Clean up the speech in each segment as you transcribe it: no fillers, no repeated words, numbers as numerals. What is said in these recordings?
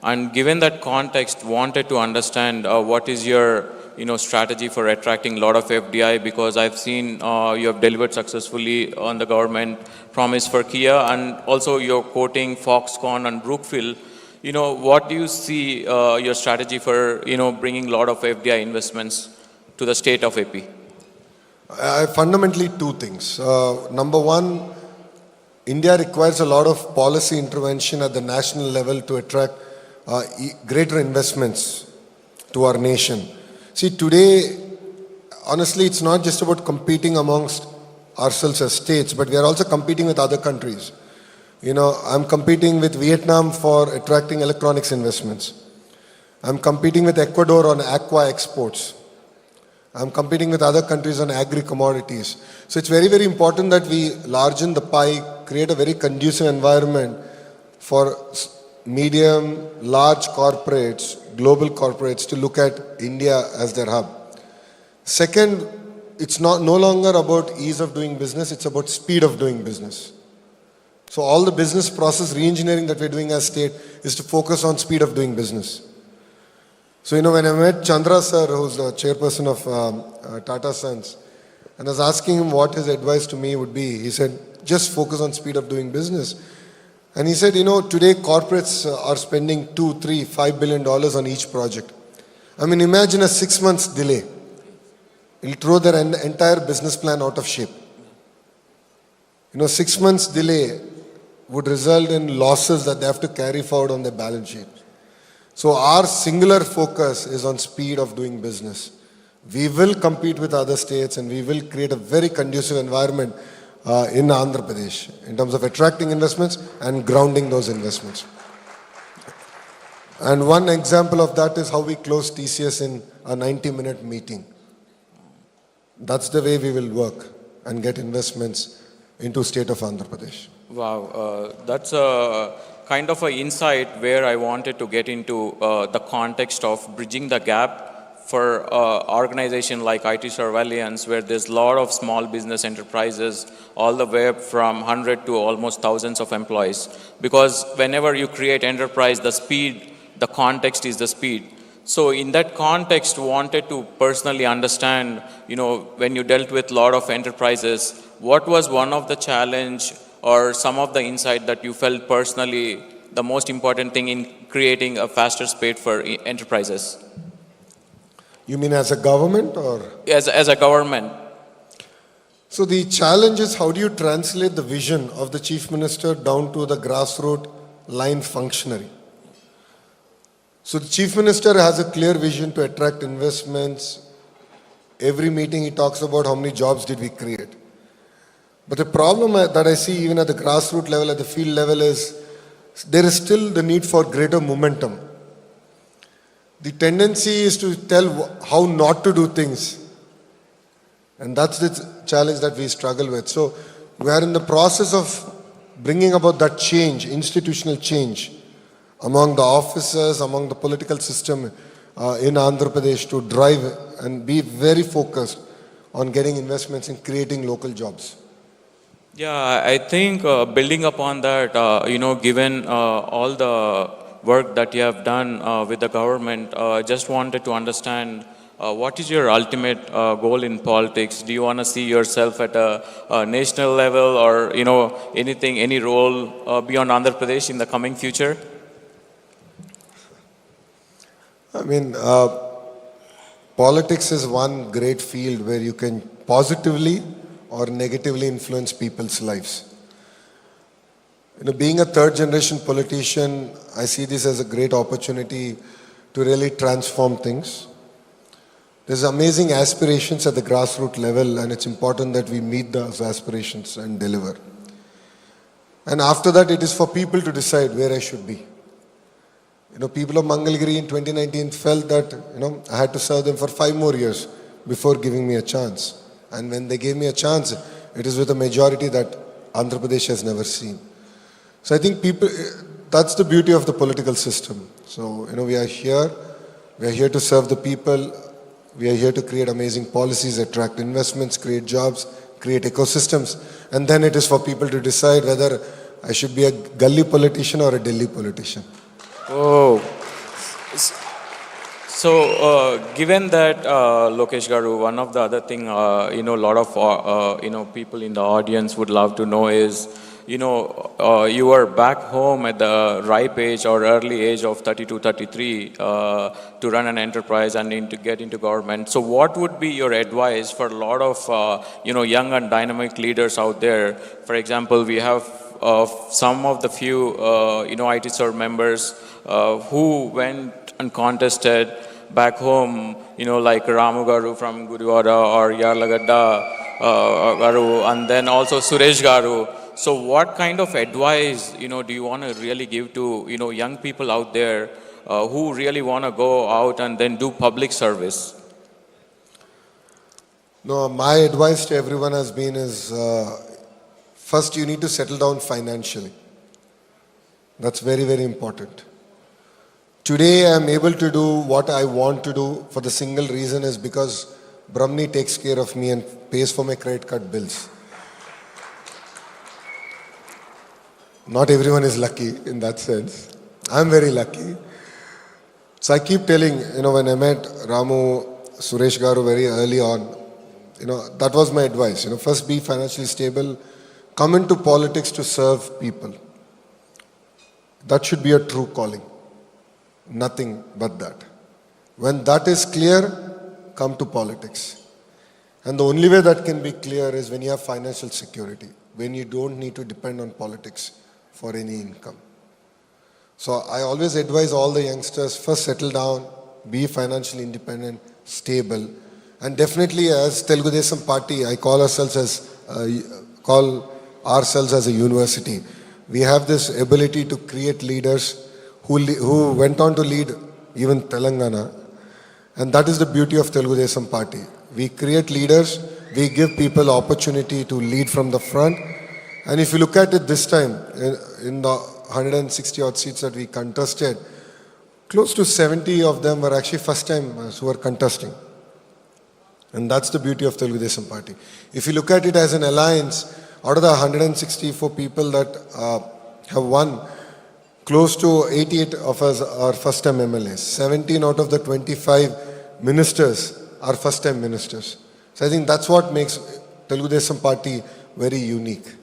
and given that context, wanted to understand what is your strategy for attracting a lot of FDI, because I've seen you have delivered successfully on the government promise for Kia, and also you're quoting Foxconn and Brookfield. What do you see your strategy for bringing a lot of FDI investments to the state of AP? Fundamentally, two things. Number one, India requires a lot of policy intervention at the national level to attract greater investments to our nation. See, today, honestly, it's not just about competing amongst ourselves as states, but we are also competing with other countries. I'm competing with Vietnam for attracting electronics investments. I'm competing with Ecuador on aqua exports. I'm competing with other countries on agri-commodities. So it's very, very important that we largen the pie, create a very conducive environment for medium, large corporates, global corporates to look at India as their hub. Second, it's no longer about ease of doing business, it's about speed of doing business. So all the business process re-engineering that we're doing as state is to focus on speed of doing business. So, when I met Chandra sir, who's the chairperson of Tata Sons, and I was asking him what his advice to me would be, he said, just focus on speed of doing business. And he said, today corporates are spending $2, $3, $5 billion on each project. I mean, imagine a 6 months delay. It'll throw their entire business plan out of shape. 6 months delay would result in losses that they have to carry forward on their balance sheet. So our singular focus is on speed of doing business. We will compete with other states and we will create a very conducive environment in Andhra Pradesh in terms of attracting investments and grounding those investments. And one example of that is how we closed TCS in a 90-minute meeting. That's the way we will work and get investments into state of Andhra Pradesh. Wow, that's a kind of an insight where I wanted to get into the context of bridging the gap for organization like IT Surveillance, where there's a lot of small business enterprises, all the way from 100 to almost thousands of employees. Because whenever you create enterprise, the speed, the context is the speed. So in that context, wanted to personally understand, when you dealt with a lot of enterprises, what was one of the challenge or some of the insight that you felt personally the most important thing in creating a faster speed for enterprises? You mean as a government or? As a government. So the challenge is, how do you translate the vision of the Chief Minister down to the grassroots line functionary? So the Chief Minister has a clear vision to attract investments. Every meeting he talks about how many jobs did we create. But the problem that I see even at the grassroots level, at the field level, is there is still the need for greater momentum. The tendency is to tell how not to do things. And that's the challenge that we struggle with. So we are in the process of bringing about that change, institutional change, among the officers, among the political system in Andhra Pradesh to drive and be very focused on getting investments and creating local jobs. Yeah, I think building upon that, given all the work that you have done with the government, just wanted to understand what is your ultimate goal in politics? Do you want to see yourself at a national level or, anything, any role beyond Andhra Pradesh in the coming future? I mean, politics is one great field where you can positively or negatively influence people's lives. Being a third generation politician, I see this as a great opportunity to really transform things. There's amazing aspirations at the grassroots level, and it's important that we meet those aspirations and deliver. And after that, it is for people to decide where I should be. People of Mangalgiri in 2019 felt that, I had to serve them for 5 more years before giving me a chance. And when they gave me a chance, it is with a majority that Andhra Pradesh has never seen. So I think that's the beauty of the political system. So, we are here to serve the people, we are here to create amazing policies, attract investments, create jobs, create ecosystems, and then it is for people to decide whether I should be a gully politician or a Delhi politician. Oh, so given that, Lokesh Garu, one of the other thing, a lot of, people in the audience would love to know is, you are back home at the ripe age or early age of 32, 33 to run an enterprise and to get into government. So what would be your advice for a lot of, young and dynamic leaders out there? For example, we have some of the few, IT serve members who went and contested back home, like Ramu Garu from Guruvara or Yarlagadda Garu, and then also Suresh Garu. So what kind of advice, do you want to really give to, young people out there who really want to go out and then do public service? No, my advice to everyone has been is, first you need to settle down financially. That's very, very important. Today I am able to do what I want to do for the single reason is because Brahmani takes care of me and pays for my credit card bills. Not everyone is lucky in that sense. I'm very lucky. So I keep telling, when I met Ramu, Suresh Garu very early on, that was my advice. First be financially stable, come into politics to serve people. That should be your true calling. Nothing but that. When that is clear, come to politics. And the only way that can be clear is when you have financial security, when you don't need to depend on politics for any income. So I always advise all the youngsters, first settle down, be financially independent, stable. And definitely as Telugu Desam Party, I call ourselves as a university. We have this ability to create leaders who went on to lead even Telangana. And that is the beauty of Telugu Desam Party. We create leaders, we give people opportunity to lead from the front. And if you look at it this time, in the 160 odd seats that we contested, close to 70 of them were actually first timers who were contesting. And that's the beauty of Telugu Desam Party. If you look at it as an alliance, out of the 164 people that have won, close to 88 of us are first time MLAs. 17 out of the 25 ministers are first time ministers. So I think that's what makes Telugu Desam Party very unique.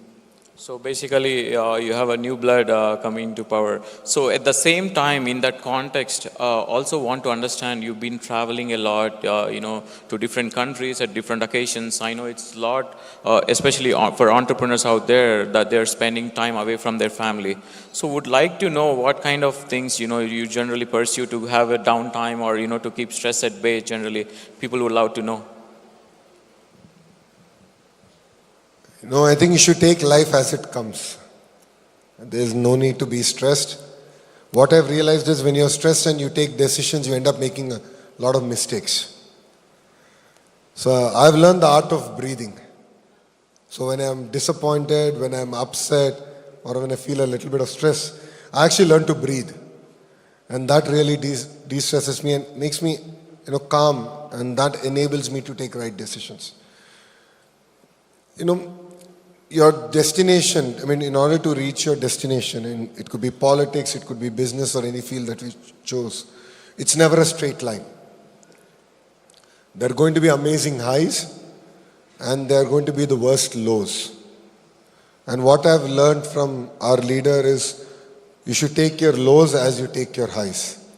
So basically, you have a new blood coming to power. So at the same time, in that context, also want to understand you've been traveling a lot, to different countries at different occasions. I know it's a lot, especially for entrepreneurs out there, that they're spending time away from their family. So would like to know what kind of things, you generally pursue to have a downtime or, to keep stress at bay generally. People would love to know. I think you should take life as it comes. There is no need to be stressed. What I've realized is when you're stressed and you take decisions, you end up making a lot of mistakes. So I've learned the art of breathing. So when I'm disappointed, when I'm upset, or when I feel a little bit of stress, I actually learn to breathe. And that really de-stresses me and makes me calm, and that enables me to take right decisions. Your destination, in order to reach your destination, and it could be politics, it could be business or any field that we chose, it's never a straight line. There are going to be amazing highs and there are going to be the worst lows. And what I've learned from our leader is you should take your lows as you take your highs.